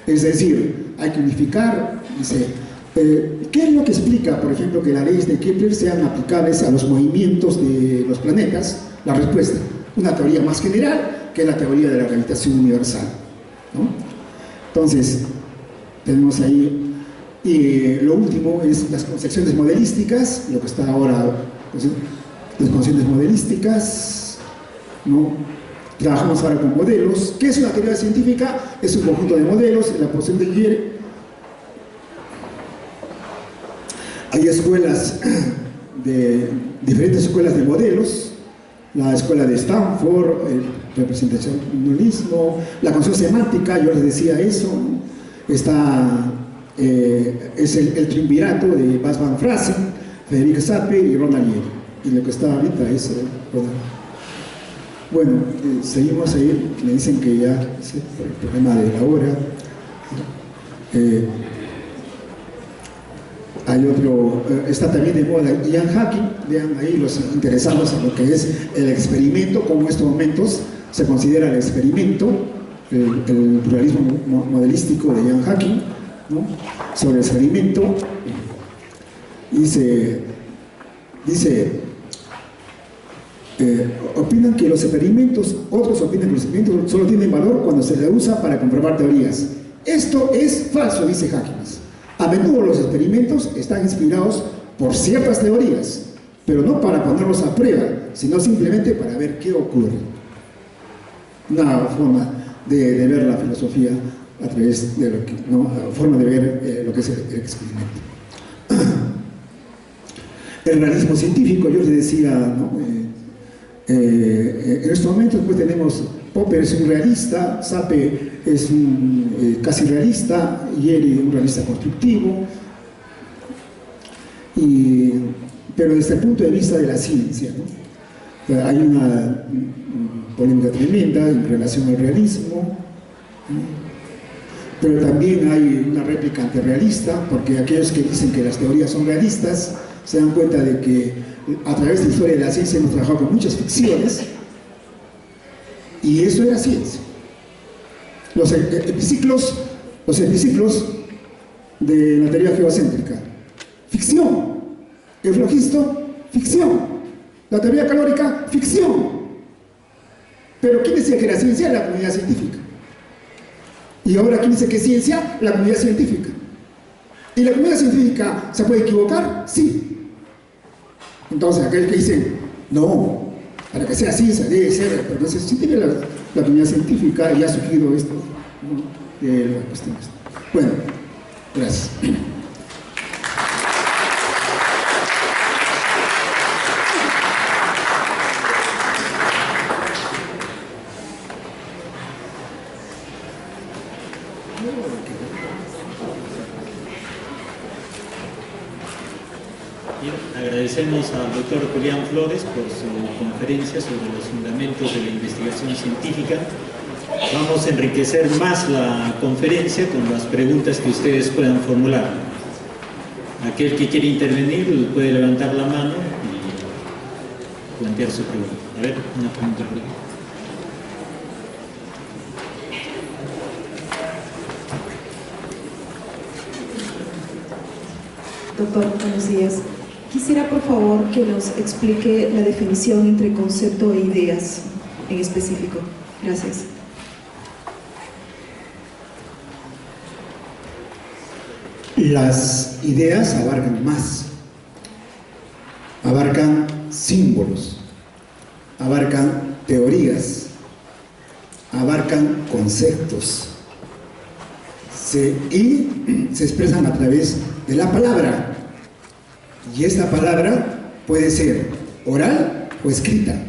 es decir, hay que unificar, dice, ¿qué es lo que explica, por ejemplo, que las leyes de Kepler sean aplicables a los movimientos de los planetas? La respuesta, una teoría más general, que es la teoría de la gravitación universal, ¿no? Entonces, tenemos ahí, y lo último es las concepciones modelísticas, lo que está ahora, pues, las concepciones modelísticas, ¿no? Trabajamos ahora con modelos. ¿Qué es una teoría científica? Es un conjunto de modelos. En la posición de Guillermo hay escuelas, diferentes escuelas de modelos. La escuela de Stanford, el representacionalismo, la concepción semántica, yo les decía eso, ¿no? Está, es el triunvirato de Bas van Fraassen, Federico Sappe y Ronald Yale. Y lo que está ahorita es Ronald. Bueno, seguimos ahí, me dicen que ya, ¿sí? Por el problema de la hora. Hay otro, está también de moda Ian Hacking, vean ahí los interesados en lo que es el experimento, como en estos momentos se considera el experimento, el pluralismo modelístico de Ian Hacking, ¿no? Sobre el experimento, dice opinan que los experimentos, otros opinan que los experimentos solo tienen valor cuando se les usa para comprobar teorías. Esto es falso, dice Hacking. A menudo los experimentos están inspirados por ciertas teorías, pero no para ponerlos a prueba, sino simplemente para ver qué ocurre. Una forma de ver la filosofía a través de lo que, ¿no? Forma de ver lo que es el experimento. El realismo científico, yo les decía, ¿no? En estos momentos pues tenemos Popper es un realista, Sappe es un casi realista, Yeri un realista constructivo, pero desde el punto de vista de la ciencia, ¿no? Hay una polémica tremenda en relación al realismo, ¿no? Pero también hay una réplica antirrealista, porque aquellos que dicen que las teorías son realistas se dan cuenta de que a través de la historia de la ciencia hemos trabajado con muchas ficciones, y eso era ciencia. Los epiciclos de la teoría geocéntrica, ficción. El flogisto, ficción. La teoría calórica, ficción. Pero ¿quién decía que era ciencia? La comunidad científica. Y ahora ¿quién dice que es ciencia? La comunidad científica. ¿Y la comunidad científica se puede equivocar? Sí. Entonces aquel que dice, no, para que sea ciencia debe ser, pero entonces sí tiene la comunidad científica y ha surgido esto, ¿no? De las cuestiones. Bueno, gracias. Agradecemos al doctor Julián Flores por su conferencia sobre los fundamentos de la investigación científica. Vamos a enriquecer más la conferencia con las preguntas que ustedes puedan formular. Aquel que quiere intervenir puede levantar la mano y plantear su pregunta. A ver, una pregunta por aquí. Doctor, buenos días. Quisiera, por favor, que nos explique la definición entre concepto e ideas en específico. Gracias. Las ideas abarcan más, abarcan símbolos, abarcan teorías, abarcan conceptos y se expresan a través de la palabra, y esta palabra puede ser oral o escrita.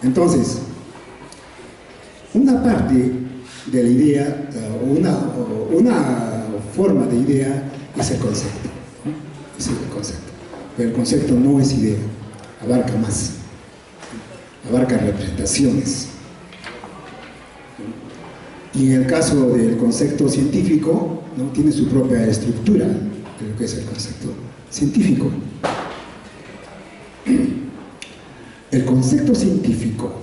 Entonces, una parte de la idea, una forma de idea es el concepto, es el concepto, pero el concepto no es idea, abarca más, abarca representaciones. Y en el caso del concepto científico, ¿no?, tiene su propia estructura de lo que es el concepto científico. El concepto científico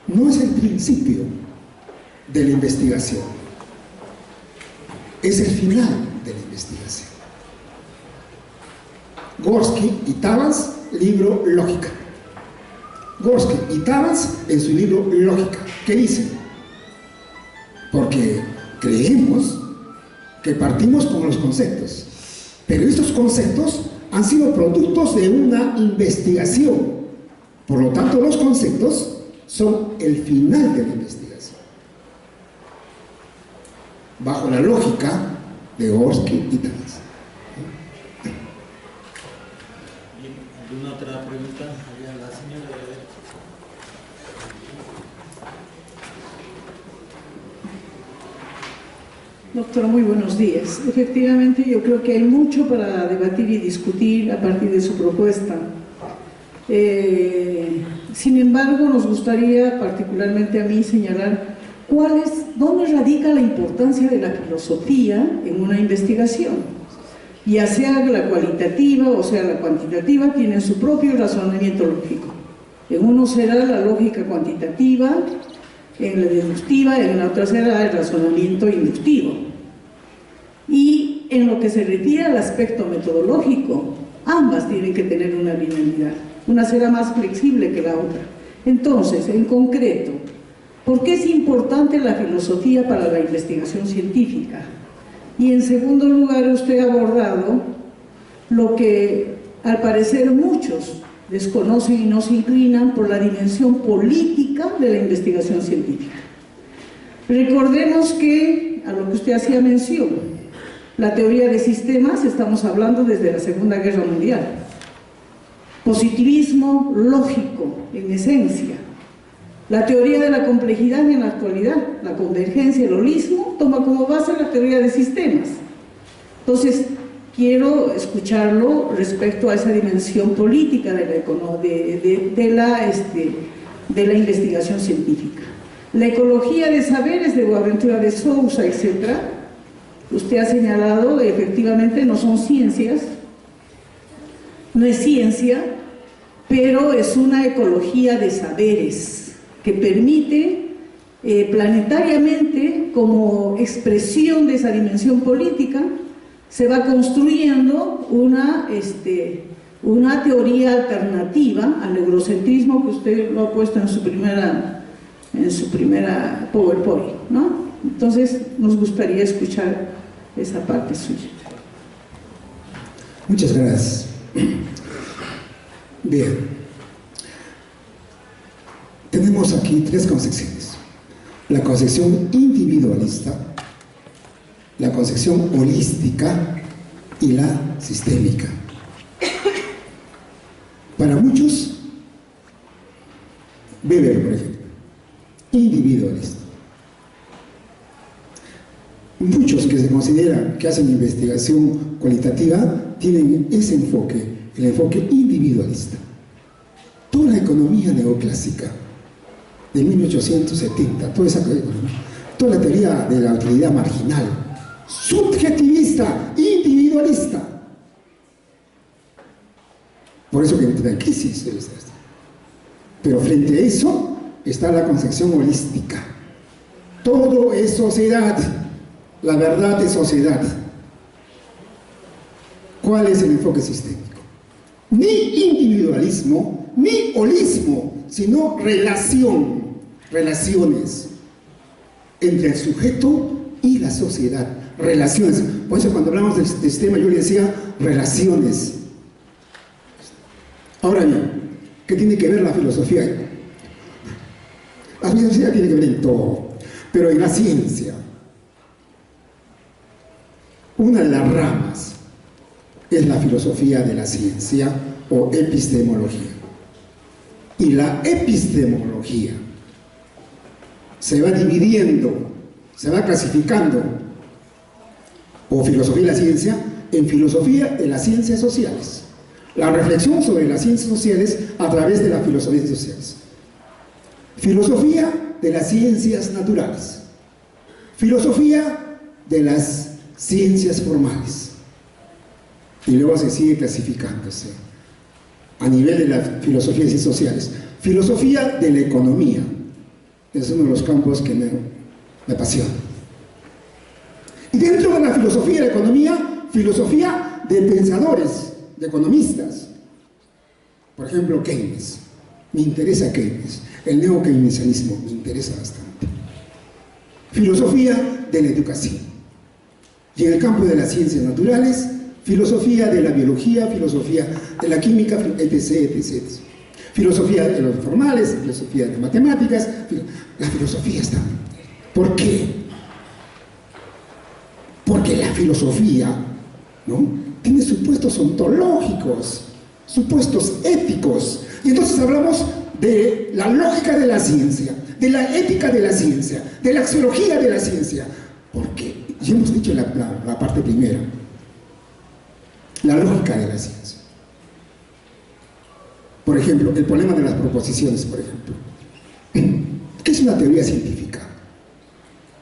no es el principio de la investigación, es el final de la investigación. Gorski y Tavans, libro Lógica. Gorski y Tavans en su libro Lógica, ¿qué dicen? Porque creemos que partimos con los conceptos, pero estos conceptos han sido productos de una investigación. Por lo tanto, los conceptos son el final de la investigación, bajo la lógica de Gorski y Tavans. ¿Alguna otra pregunta? La señora de derecha. Doctora, muy buenos días. Efectivamente, yo creo que hay mucho para debatir y discutir a partir de su propuesta. Sin embargo, nos gustaría, particularmente a mí, señalar dónde radica la importancia de la filosofía en una investigación. Ya sea la cualitativa o sea la cuantitativa, tienen su propio razonamiento lógico. En uno será la lógica cuantitativa, en la deductiva, en la otra será el razonamiento inductivo. Y en lo que se refiere al aspecto metodológico, ambas tienen que tener una linealidad. Una será más flexible que la otra. Entonces, en concreto, ¿por qué es importante la filosofía para la investigación científica? Y en segundo lugar, usted ha abordado lo que al parecer muchos desconocen y no se inclinan por la dimensión política de la investigación científica. Recordemos que, a lo que usted hacía mención, la teoría de sistemas, estamos hablando desde la Segunda Guerra Mundial. Positivismo lógico, en esencia. La teoría de la complejidad en la actualidad, la convergencia, el holismo, toma como base la teoría de sistemas. Entonces, quiero escucharlo respecto a esa dimensión política de la investigación científica. La ecología de saberes de Boaventura de Sousa, etc., usted ha señalado, efectivamente no son ciencias, no es ciencia, pero es una ecología de saberes que permite planetariamente, como expresión de esa dimensión política, se va construyendo una teoría alternativa al eurocentrismo que usted lo ha puesto en su primera PowerPoint, ¿no? Entonces, nos gustaría escuchar esa parte suya. Muchas gracias. Bien, tenemos aquí tres concepciones: la concepción individualista, la concepción holística y la sistémica. Para muchos, Weber, por ejemplo, individualista. Muchos que se consideran que hacen investigación cualitativa tienen ese enfoque, el enfoque individualista. Toda la economía neoclásica de 1870, toda la teoría de la utilidad marginal, subjetivista, individualista. Por eso que entra en crisis. Pero frente a eso está la concepción holística. Todo es sociedad, la verdad es sociedad. ¿Cuál es el enfoque sistémico? Ni individualismo, ni holismo, sino relaciones. entre el sujeto y la sociedad, relaciones. Por eso cuando hablamos del sistema yo le decía relaciones. Ahora bien, ¿qué tiene que ver la filosofía? La filosofía tiene que ver en todo, pero en la ciencia, una de las ramas es la filosofía de la ciencia o epistemología. Y la epistemología se va dividiendo, se va clasificando, o filosofía de la ciencia, en filosofía de las ciencias sociales. La reflexión sobre las ciencias sociales a través de las filosofías sociales. Filosofía de las ciencias naturales. Filosofía de las ciencias formales. Y luego se sigue clasificándose a nivel de la filosofía de ciencias sociales. Filosofía de la economía. Es uno de los campos que me apasiona. Y dentro de la filosofía de la economía, filosofía de pensadores, de economistas. Por ejemplo, Keynes. Me interesa Keynes. El neo-keynesianismo me interesa bastante. Filosofía de la educación. Y en el campo de las ciencias naturales, filosofía de la biología, filosofía de la química, etc., etc. Filosofía de los formales, filosofía de matemáticas. La filosofía está. ¿Por qué? Porque la filosofía, ¿no?, tiene supuestos ontológicos, supuestos éticos. Y entonces hablamos de la lógica de la ciencia, de la ética de la ciencia, de la axiología de la ciencia. Porque ya hemos dicho la parte primera, la lógica de la ciencia. Por ejemplo, el problema de las proposiciones, por ejemplo. ¿Qué es una teoría científica?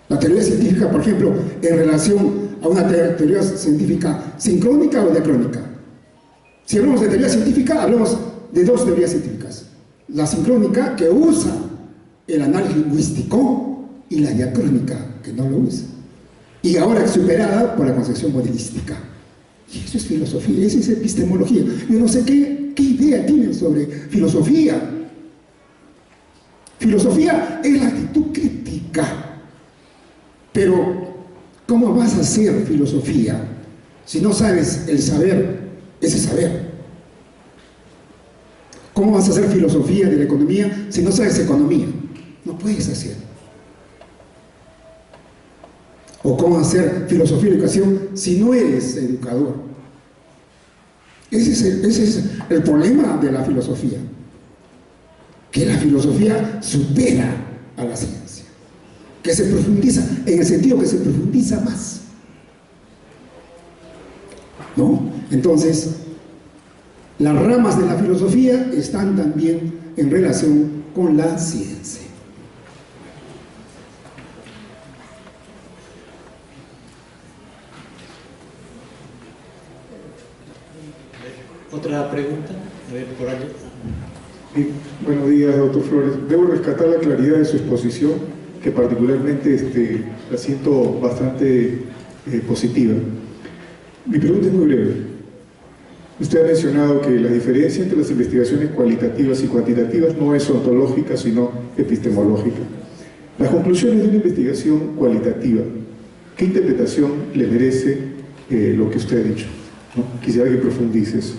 La teoría científica, por ejemplo, en relación a una teoría científica sincrónica o diacrónica. Si hablamos de teoría científica, hablamos de dos teorías científicas. La sincrónica, que usa el análisis lingüístico, y la diacrónica, que no lo usa. Y ahora superada por la concepción modelística. Y eso es filosofía, eso es epistemología. Yo no sé qué idea tienen sobre filosofía. Filosofía es la actitud crítica. Pero, ¿cómo vas a hacer filosofía si no sabes el saber, ese saber? ¿Cómo vas a hacer filosofía de la economía si no sabes economía? No puedes hacer. ¿O cómo hacer filosofía de educación si no eres educador? Ese es el problema de la filosofía. Que la filosofía supera a la ciencia. Que se profundiza, en el sentido que se profundiza más. ¿No? Entonces, las ramas de la filosofía están también en relación con la ciencia. ¿Otra pregunta? A ver, por allá. Sí, buenos días, doctor Flores. Debo rescatar la claridad de su exposición, que particularmente la siento bastante positiva. Mi pregunta es muy breve. Usted ha mencionado que la diferencia entre las investigaciones cualitativas y cuantitativas no es ontológica, sino epistemológica. Las conclusiones de una investigación cualitativa, ¿qué interpretación le merece lo que usted ha dicho? ¿No? Quisiera que profundice eso.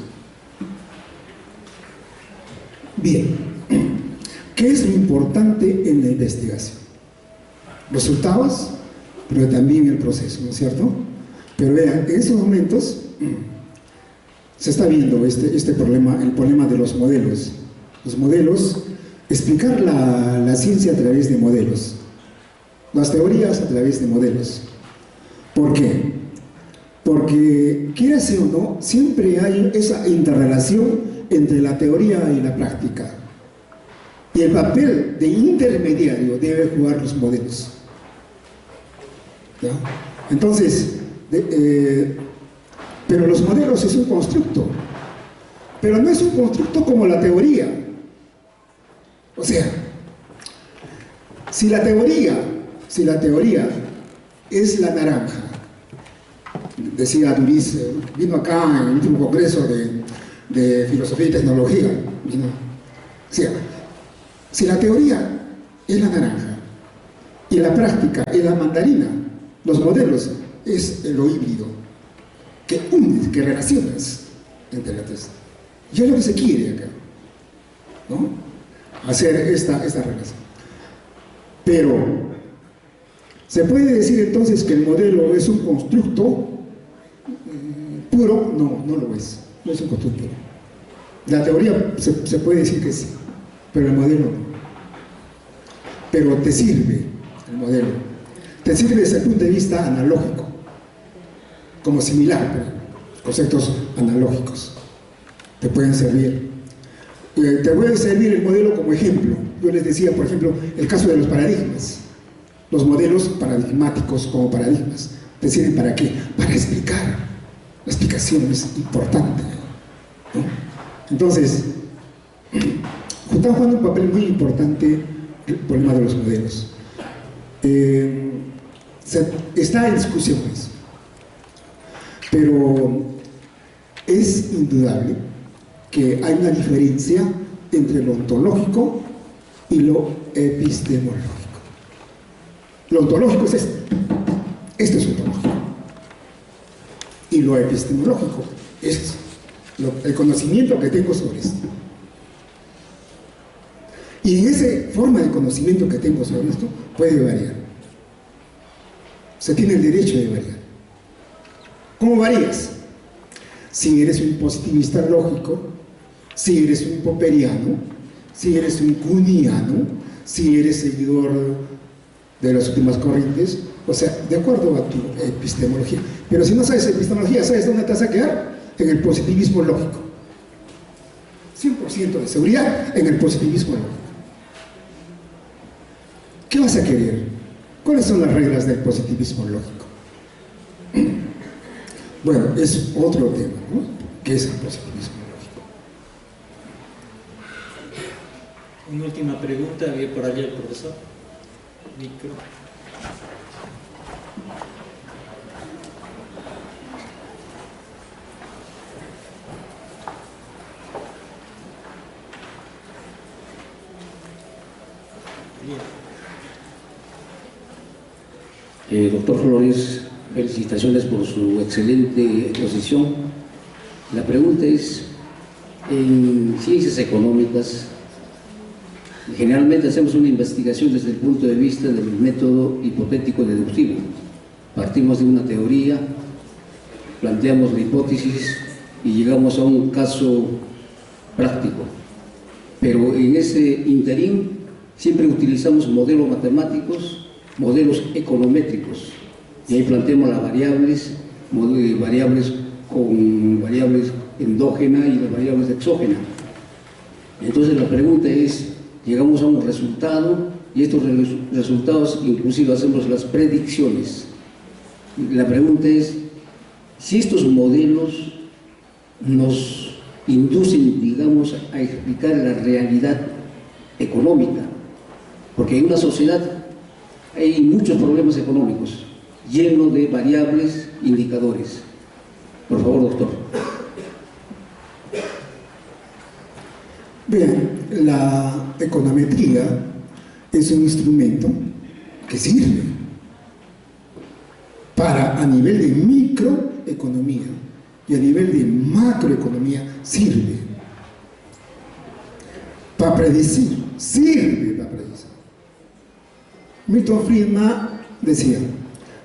Bien, ¿qué es lo importante en la investigación? Resultados, pero también el proceso, ¿no es cierto? Pero vean, en estos momentos se está viendo este problema, el problema de los modelos. Los modelos, explicar la ciencia a través de modelos, las teorías a través de modelos. ¿Por qué? Porque, quiera ser o no, siempre hay esa interrelación entre la teoría y la práctica. Y el papel de intermediario debe jugar los modelos. ¿Ya? Entonces, pero los modelos es un constructo, pero no es un constructo como la teoría. O sea, si la teoría es la naranja, decía Duriz, vino acá en el último congreso de filosofía y tecnología, vino, o sea, si la teoría es la naranja Y la práctica, en la mandarina, los modelos, es lo híbrido, que unes, que relacionas entre las tres. Y es lo que se quiere acá, ¿no? Hacer esta relación. Pero, ¿se puede decir entonces que el modelo es un constructo puro? No, no lo es. No es un constructo puro. La teoría se puede decir que sí, pero el modelo no. Pero te sirve el modelo. Te sirve desde el punto de vista analógico, como similar, conceptos analógicos. Te pueden servir. Te puede servir el modelo como ejemplo. Yo les decía, por ejemplo, el caso de los paradigmas. Los modelos paradigmáticos como paradigmas. ¿Te sirven para qué? Para explicar. La explicación es importante, ¿no? Entonces, está jugando un papel muy importante el problema de los modelos. Está en discusiones, pero es indudable que hay una diferencia entre lo ontológico y lo epistemológico. Lo ontológico es esto. Esto es ontológico. Y lo epistemológico es el conocimiento que tengo sobre esto. Y en esa forma de conocimiento que tengo sobre esto puede variar. Se tiene el derecho de variar. ¿Cómo varías? Si eres un positivista lógico, si eres un popperiano, si eres un kuhniano, si eres seguidor de las últimas corrientes, o sea, de acuerdo a tu epistemología. Pero si no sabes epistemología, ¿sabes dónde te vas a quedar? En el positivismo lógico. 100% de seguridad en el positivismo lógico. ¿Qué vas a querer? ¿Cuáles son las reglas del positivismo lógico? Bueno, es otro tema, ¿no? ¿Qué es el positivismo lógico? Una última pregunta, había por allá el profesor. Micro. Doctor Flores, felicitaciones por su excelente exposición. La pregunta es, en ciencias económicas, generalmente hacemos una investigación desde el punto de vista del método hipotético deductivo. Partimos de una teoría, planteamos la hipótesis y llegamos a un caso práctico. Pero en ese interín siempre utilizamos modelos matemáticos, modelos econométricos, y ahí planteamos las variables, variables con variables endógenas y las variables exógenas. Entonces la pregunta es, llegamos a un resultado y estos resultados inclusive hacemos las predicciones. La pregunta es, si estos modelos nos inducen, digamos, a explicar la realidad económica, porque en una sociedad hay muchos problemas económicos, llenos de variables, indicadores. Por favor, doctor. Bien, la econometría es un instrumento que sirve para, a nivel de microeconomía y a nivel de macroeconomía, sirve para predecir, sirve para predecir. Milton Friedman decía,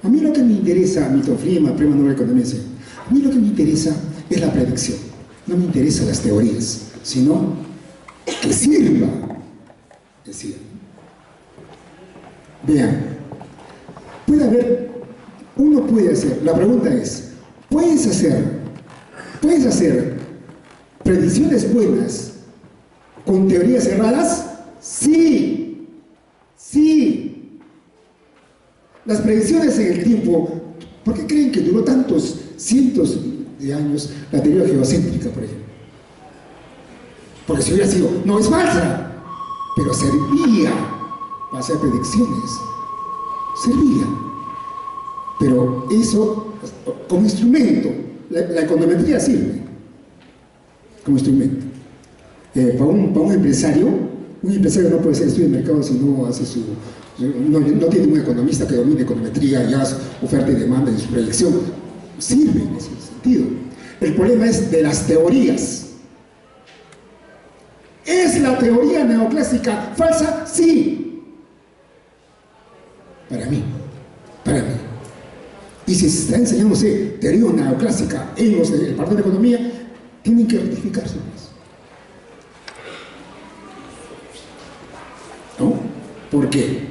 a mí lo que me interesa, Milton Friedman, premio Nobel de Economía, decía, a mí lo que me interesa es la predicción, no me interesan las teorías, sino que sirva, decía. Vean, puede haber, uno puede hacer, la pregunta es, ¿puedes hacer predicciones buenas con teorías erradas? Sí, sí. Las predicciones en el tiempo, ¿por qué creen que duró tantos cientos de años la teoría geocéntrica, por ejemplo? Porque si hubiera sido, no es falsa, pero servía para hacer predicciones, servía. Pero eso, como instrumento, la econometría sirve como instrumento. Para un empresario, Un empresario no puede ser estudio de mercado si no hace no tiene un economista que domine econometría, ya oferta y demanda y su proyección. Sirve en ese sentido. El problema es de las teorías. ¿Es la teoría neoclásica falsa? Sí. Para mí. Y si se está enseñándose teoría neoclásica en el Departamento de Economía, tienen que rectificarse. ¿No? ¿Por qué?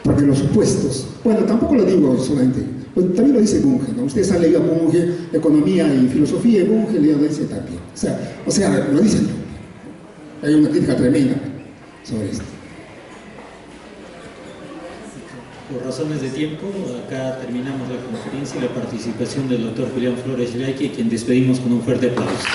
Porque los supuestos, bueno, tampoco lo digo solamente, pues también lo dice Bunge, ¿no? Ustedes han leído a Bunge, Economía y Filosofía, y Bunge lo dice también. O sea, lo dicen. Hay una crítica tremenda sobre esto. Por razones de tiempo, acá terminamos la conferencia y la participación del doctor Julián Flores Yaiqui, quien despedimos con un fuerte aplauso.